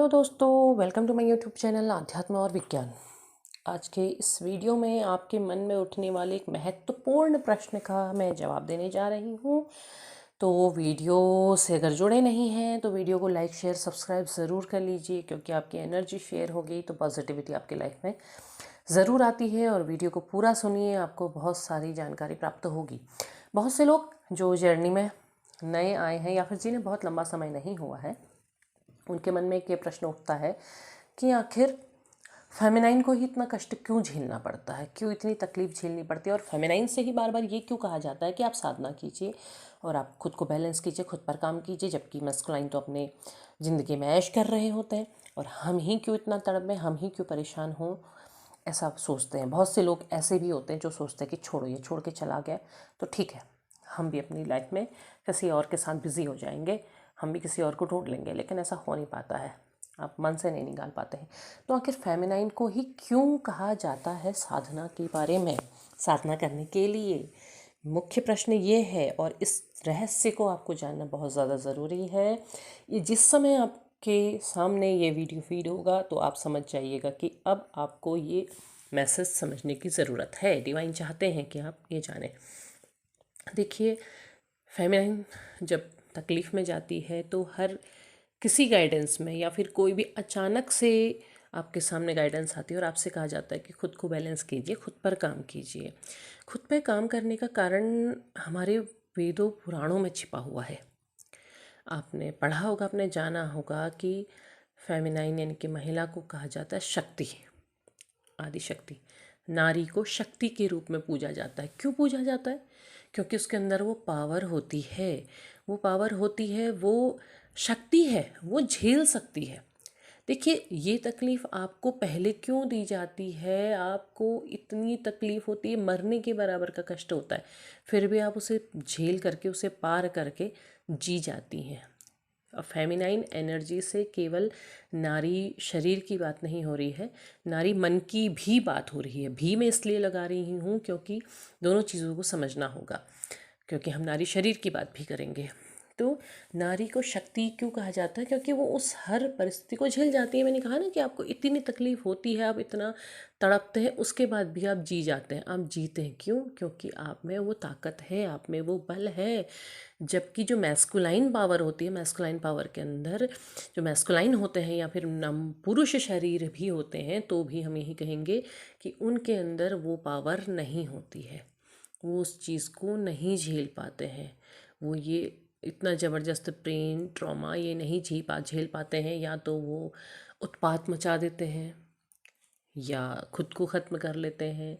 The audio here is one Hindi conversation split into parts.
हेलो दोस्तों, welcome to my YouTube channel आध्यात्म और विज्ञान। आज के इस वीडियो में आपके मन में उठने वाले एक महत्वपूर्ण प्रश्न का मैं जवाब देने जा रही हूँ। तो वीडियो से अगर जुड़े नहीं हैं तो वीडियो को लाइक शेयर सब्सक्राइब ज़रूर कर लीजिए, क्योंकि आपकी एनर्जी शेयर होगी तो पॉजिटिविटी आपकी लाइफ में ज़रूर आती है। और वीडियो को पूरा सुनिए, आपको बहुत सारी जानकारी प्राप्त होगी। बहुत से लोग जो जर्नी में नए आए हैं या फिर जिन्हें बहुत लंबा समय नहीं हुआ है, उनके मन में एक ये प्रश्न उठता है कि आखिर फेमिनाइन को ही इतना कष्ट क्यों झेलना पड़ता है, क्यों इतनी तकलीफ झेलनी पड़ती है। और फेमिनाइन से ही बार बार ये क्यों कहा जाता है कि आप साधना कीजिए और आप खुद को बैलेंस कीजिए, खुद पर काम कीजिए, जबकि मस्कुलाइन तो अपने ज़िंदगी में ऐश कर रहे होते हैं। और हम ही क्यों इतना तड़प में, हम ही क्यों परेशान हों, ऐसा सोचते हैं। बहुत से लोग ऐसे भी होते हैं जो सोचते हैं कि छोड़ो, ये छोड़ के चला गया तो ठीक है, हम भी अपनी लाइफ में किसी और के साथ बिज़ी हो जाएंगे, हम भी किसी और को ढूंढ लेंगे। लेकिन ऐसा हो नहीं पाता है, आप मन से नहीं निकाल पाते हैं। तो आखिर फेमिनाइन को ही क्यों कहा जाता है साधना के बारे में, साधना करने के लिए? मुख्य प्रश्न ये है, और इस रहस्य को आपको जानना बहुत ज़्यादा ज़रूरी है। ये जिस समय आपके सामने ये वीडियो फीड होगा तो आप समझ जाइएगा कि अब आपको ये मैसेज समझने की ज़रूरत है। डिवाइन चाहते हैं कि आप ये जानें। देखिए, फेमिनाइन जब तकलीफ़ में जाती है तो हर किसी गाइडेंस में या फिर कोई भी अचानक से आपके सामने गाइडेंस आती है और आपसे कहा जाता है कि खुद को बैलेंस कीजिए, खुद पर काम कीजिए। खुद पे काम करने का कारण हमारे वेदों पुराणों में छिपा हुआ है। आपने पढ़ा होगा, आपने जाना होगा कि फेमिनाइन यानी कि महिला को कहा जाता है शक्ति, आदि शक्ति। नारी को शक्ति के रूप में पूजा जाता है। क्यों पूजा जाता है? क्योंकि उसके अंदर वो पावर होती है, वो पावर होती है, वो शक्ति है, वो झेल सकती है। देखिए, ये तकलीफ़ आपको पहले क्यों दी जाती है? आपको इतनी तकलीफ़ होती है, मरने के बराबर का कष्ट होता है, फिर भी आप उसे झेल करके, उसे पार करके जी जाती हैं। फेमिनाइन एनर्जी से केवल नारी शरीर की बात नहीं हो रही है, नारी मन की भी बात हो रही है। भी मैं इसलिए लगा रही हूँ क्योंकि दोनों चीज़ों को समझना होगा, क्योंकि हम नारी शरीर की बात भी करेंगे। तो नारी को शक्ति क्यों कहा जाता है? क्योंकि वो उस हर परिस्थिति को झेल जाती है। मैंने कहा ना कि आपको इतनी तकलीफ़ होती है, आप इतना तड़पते हैं, उसके बाद भी आप जी जाते हैं, आप जीते हैं। क्यों? क्योंकि आप में वो ताकत है, आप में वो बल है। जबकि जो मैस्कुलाइन पावर होती है, मैस्कुलाइन पावर के अंदर जो मैस्कुलाइन होते हैं या फिर नम पुरुष शरीर भी होते हैं, तो भी हम यही कहेंगे कि उनके अंदर वो पावर नहीं होती है, वो उस चीज़ को नहीं झेल पाते हैं। वो ये इतना ज़बरदस्त पेन ट्रॉमा ये नहीं झेल पाते हैं। या तो वो उत्पात मचा देते हैं, या खुद को ख़त्म कर लेते हैं,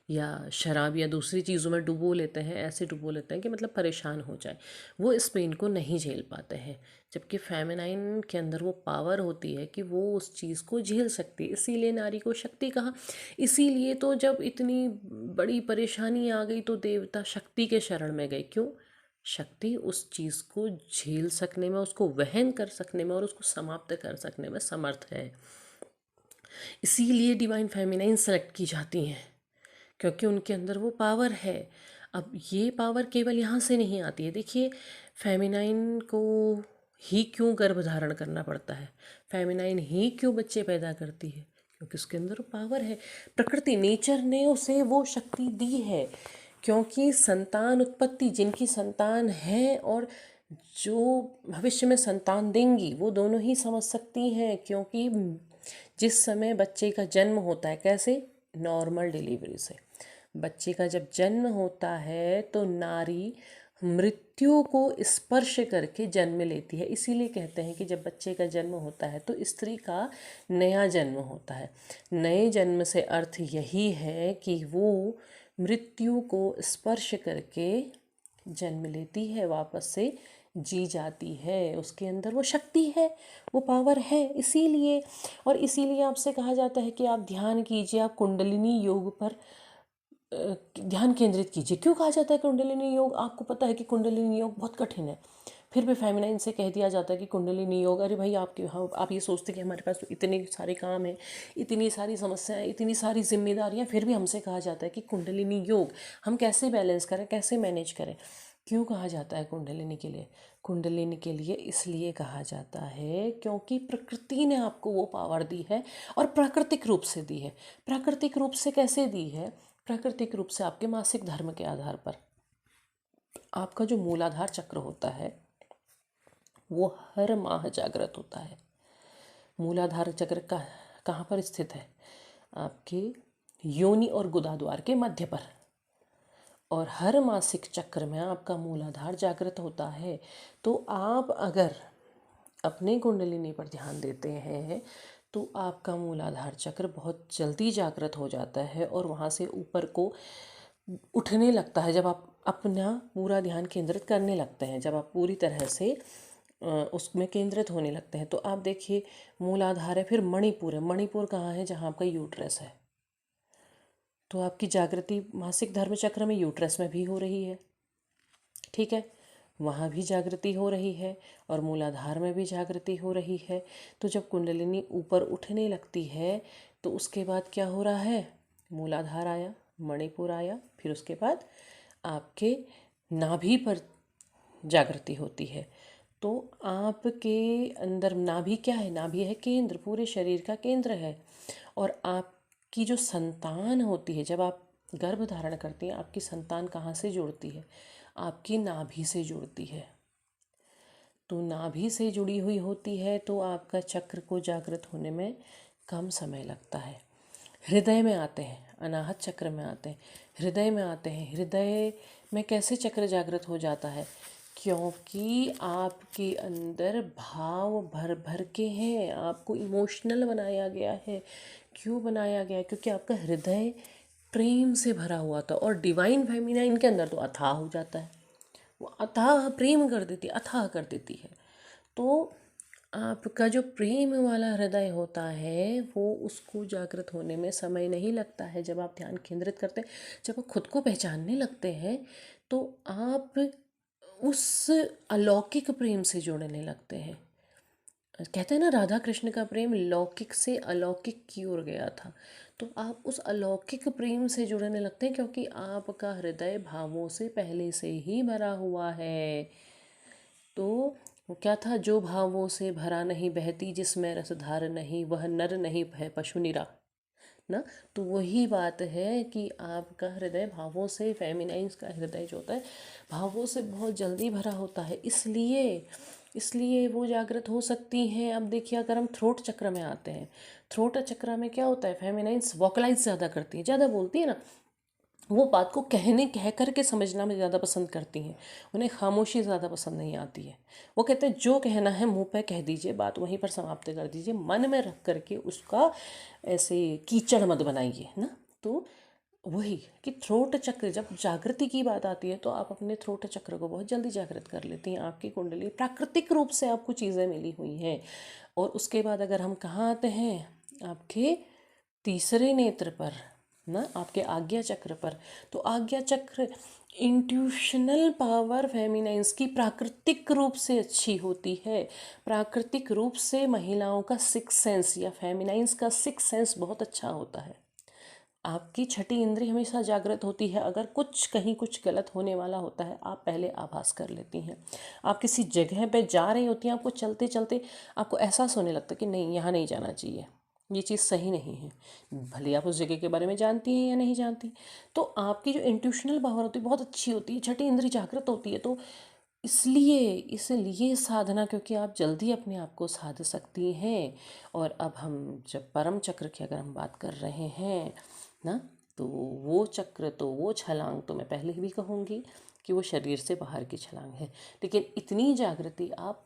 या शराब या दूसरी चीज़ों में डुबो लेते हैं, ऐसे डुबो लेते हैं कि मतलब परेशान हो जाए। वो इस पेन को नहीं झेल पाते हैं। जबकि फेमिनाइन के अंदर वो पावर होती है कि वो उस चीज़ को झेल सकती है। इसीलिए नारी को शक्ति कहा। इसीलिए तो जब इतनी बड़ी परेशानी आ गई तो देवता शक्ति के शरण में गए। क्यों? शक्ति उस चीज़ को झेल सकने में, उसको वहन कर सकने में और उसको समाप्त कर सकने में समर्थ है। इसीलिए डिवाइन फेमिनाइन सेलेक्ट की जाती हैं, क्योंकि उनके अंदर वो पावर है। अब ये पावर केवल यहाँ से नहीं आती है। देखिए, फेमिनाइन को ही क्यों गर्भ धारण करना पड़ता है, फेमिनाइन ही क्यों बच्चे पैदा करती है? क्योंकि उसके अंदर वो पावर है। प्रकृति, नेचर ने उसे वो शक्ति दी है। क्योंकि संतान उत्पत्ति, जिनकी संतान है और जो भविष्य में संतान देंगी, वो दोनों ही समझ सकती हैं। क्योंकि जिस समय बच्चे का जन्म होता है, कैसे? नॉर्मल डिलीवरी से बच्चे का जब जन्म होता है तो नारी मृत्यु को स्पर्श करके जन्म लेती है। इसीलिए कहते हैं कि जब बच्चे का जन्म होता है तो स्त्री का नया जन्म होता है। नए जन्म से अर्थ यही है कि वो मृत्यु को स्पर्श करके जन्म लेती है, वापस से जी जाती है। उसके अंदर वो शक्ति है, वो पावर है। इसीलिए, और इसीलिए आपसे कहा जाता है कि आप ध्यान कीजिए, आप कुंडलिनी योग पर ध्यान केंद्रित कीजिए। क्यों कहा जाता है कुंडलिनी योग? आपको पता है कि कुंडलिनी योग बहुत कठिन है, फिर भी फेमिनाइन से कह दिया जाता है कि कुंडलिनी योग। अरे भाई, आप ये सोचते कि हमारे पास तो इतने सारे काम हैं, इतनी सारी समस्याएं, इतनी सारी जिम्मेदारियां, फिर भी हमसे कहा जाता है कि कुंडलिनी योग हम कैसे बैलेंस करें, कैसे मैनेज करें। क्यों कहा जाता है कुंडलिनी के लिए? कुंडलिनी के लिए इसलिए कहा जाता है क्योंकि प्रकृति ने आपको वो पावर दी है और प्राकृतिक रूप से दी है। प्राकृतिक रूप से कैसे दी है? प्राकृतिक रूप से आपके मासिक धर्म के आधार पर। आपका जो मूलाधार चक्र होता है वो हर माह जागृत होता है। मूलाधार चक्र कहाँ पर स्थित है? आपके योनि और गुदा द्वार के मध्य पर। और हर मासिक चक्र में आपका मूलाधार जागृत होता है। तो आप अगर अपने कुंडलिनी पर ध्यान देते हैं तो आपका मूलाधार चक्र बहुत जल्दी जागृत हो जाता है और वहाँ से ऊपर को उठने लगता है। जब आप अपना पूरा ध्यान केंद्रित करने लगते हैं, जब आप पूरी तरह से उसमें केंद्रित होने लगते हैं, तो आप देखिए मूलाधार है, फिर मणिपुर है। मणिपुर कहाँ है? जहाँ आपका यूट्रस है। तो आपकी जागृति मासिक धर्म चक्र में यूट्रस में भी हो रही है, ठीक है, वहाँ भी जागृति हो रही है और मूलाधार में भी जागृति हो रही है। तो जब कुंडलिनी ऊपर उठने लगती है तो उसके बाद क्या हो रहा है? मूलाधार आया, मणिपुर आया, फिर उसके बाद आपके नाभि पर जागृति होती है। तो आपके अंदर नाभि क्या है? नाभि है केंद्र, पूरे शरीर का केंद्र है। और आपकी जो संतान होती है, जब आप गर्भ धारण करती हैं, आपकी संतान कहाँ से जुड़ती है? आपकी नाभि से जुड़ती है। तो नाभि से जुड़ी हुई होती है तो आपका चक्र को जागृत होने में कम समय लगता है। हृदय में आते हैं, अनाहत चक्र में आते हैं, हृदय में आते हैं। हृदय में कैसे चक्र जागृत हो जाता है? क्योंकि आपके अंदर भाव भर भर के हैं, आपको इमोशनल बनाया गया है। क्यों बनाया गया है? क्योंकि आपका हृदय प्रेम से भरा हुआ था। और डिवाइन फेमिनाइन के अंदर तो अथाह हो जाता है, वो अथाह प्रेम कर देती है, अथाह कर देती है। तो आपका जो प्रेम वाला हृदय होता है वो उसको जागृत होने में समय नहीं लगता है। जब आप ध्यान केंद्रित करते हैं, जब आप खुद को पहचानने लगते हैं तो आप उस अलौकिक प्रेम से जुड़ने लगते हैं। कहते हैं ना, राधा कृष्ण का प्रेम लौकिक से अलौकिक की ओर गया था। तो आप उस अलौकिक प्रेम से जुड़ने लगते हैं क्योंकि आपका हृदय भावों से पहले से ही भरा हुआ है। तो वो क्या था? जो भावों से भरा नहीं बहती जिसमें रसधार नहीं, वह नर नहीं है पशु निरा ना। तो वही बात है कि आपका हृदय भावों से, फेमिनाइन्स का हृदय जो होता है भावों से बहुत जल्दी भरा होता है। इसलिए वो जागृत हो सकती हैं। अब देखिए, अगर हम थ्रोट चक्र में आते हैं, थ्रोट चक्र में क्या होता है? फेमिनाइन्स वोकलाइज ज़्यादा करती हैं, ज़्यादा बोलती है ना। वो बात को कह कर के समझना में ज़्यादा पसंद करती हैं, उन्हें खामोशी ज़्यादा पसंद नहीं आती है। वो कहते हैं जो कहना है मुंह पे कह दीजिए, बात वहीं पर समाप्त कर दीजिए, मन में रख करके उसका ऐसे कीचड़ मत बनाइए ना। तो वही कि थ्रोट चक्र, जब जागृति की बात आती है तो आप अपने थ्रोट चक्र को बहुत जल्दी जागृत कर लेती हैं। आपकी कुंडली प्राकृतिक रूप से आपको चीज़ें मिली हुई हैं। और उसके बाद अगर हम कहाँ आते हैं? आपके तीसरे नेत्र पर ना, आपके आज्ञा चक्र पर। तो आज्ञा चक्र, इंट्यूशनल पावर फेमिनाइन्स की प्राकृतिक रूप से अच्छी होती है। प्राकृतिक रूप से महिलाओं का सिक्स सेंस या फेमिनाइन्स का सिक्स सेंस बहुत अच्छा होता है। आपकी छठी इंद्री हमेशा जागृत होती है। अगर कहीं कुछ गलत होने वाला होता है, आप पहले आभास कर लेती हैं। आप किसी जगह पे जा रही होती हैं, आपको चलते चलते आपको एहसास होने लगता है कि नहीं, यहाँ नहीं जाना चाहिए, ये चीज़ सही नहीं है। भले आप उस जगह के बारे में जानती हैं या नहीं जानती। तो आपकी जो इंट्यूशनल पावर होती है बहुत अच्छी होती है, छठी इंद्री जागृत होती है। तो इसलिए साधना, क्योंकि आप जल्दी अपने आप को साध सकती हैं। और अब हम जब परम चक्र की अगर हम बात कर रहे हैं ना, तो वो चक्र, तो वो छलांग तो मैं पहले भी कहूँगी कि वो शरीर से बाहर की छलांग है। लेकिन इतनी जागृति आप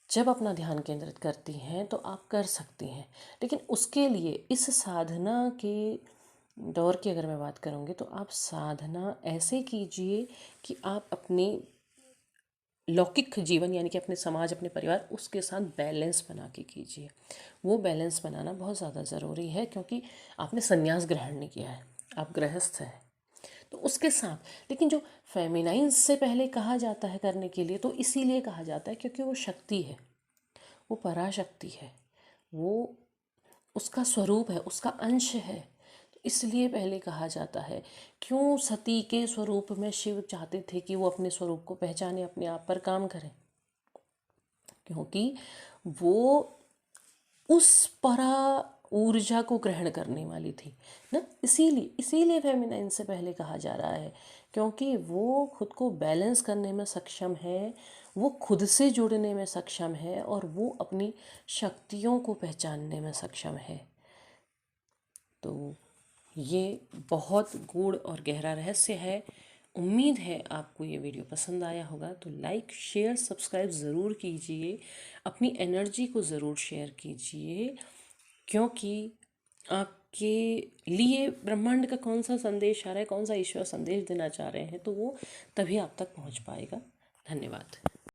जब अपना ध्यान केंद्रित करती हैं तो आप कर सकती हैं। लेकिन उसके लिए इस साधना के दौर की अगर मैं बात करूँगी तो आप साधना ऐसे कीजिए कि आप अपने लौकिक जीवन यानी कि अपने समाज, अपने परिवार, उसके साथ बैलेंस बना के कीजिए। वो बैलेंस बनाना बहुत ज़्यादा ज़रूरी है क्योंकि आपने संन्यास ग्रहण नहीं किया है, आप गृहस्थ हैं। तो उसके साथ, लेकिन जो फेमिनाइन से पहले कहा जाता है करने के लिए, तो इसीलिए कहा जाता है क्योंकि वो शक्ति है, वो पराशक्ति है, वो उसका स्वरूप है, उसका अंश है। इसलिए पहले कहा जाता है। क्यों सती के स्वरूप में शिव चाहते थे कि वो अपने स्वरूप को पहचाने, अपने आप पर काम करें? क्योंकि वो उस परा ऊर्जा को ग्रहण करने वाली थी ना, इसीलिए इसीलिए फेमिनाइन से पहले कहा जा रहा है, क्योंकि वो खुद को बैलेंस करने में सक्षम है, वो खुद से जुड़ने में सक्षम है और वो अपनी शक्तियों को पहचानने में सक्षम है। तो ये बहुत गूढ़ और गहरा रहस्य है। उम्मीद है आपको ये वीडियो पसंद आया होगा, तो लाइक शेयर सब्सक्राइब ज़रूर कीजिए, अपनी एनर्जी को ज़रूर शेयर कीजिए, क्योंकि आपके लिए ब्रह्मांड का कौन सा संदेश आ रहा है, कौन सा ईश्वर संदेश देना चाह रहे हैं, तो वो तभी आप तक पहुंच पाएगा। धन्यवाद।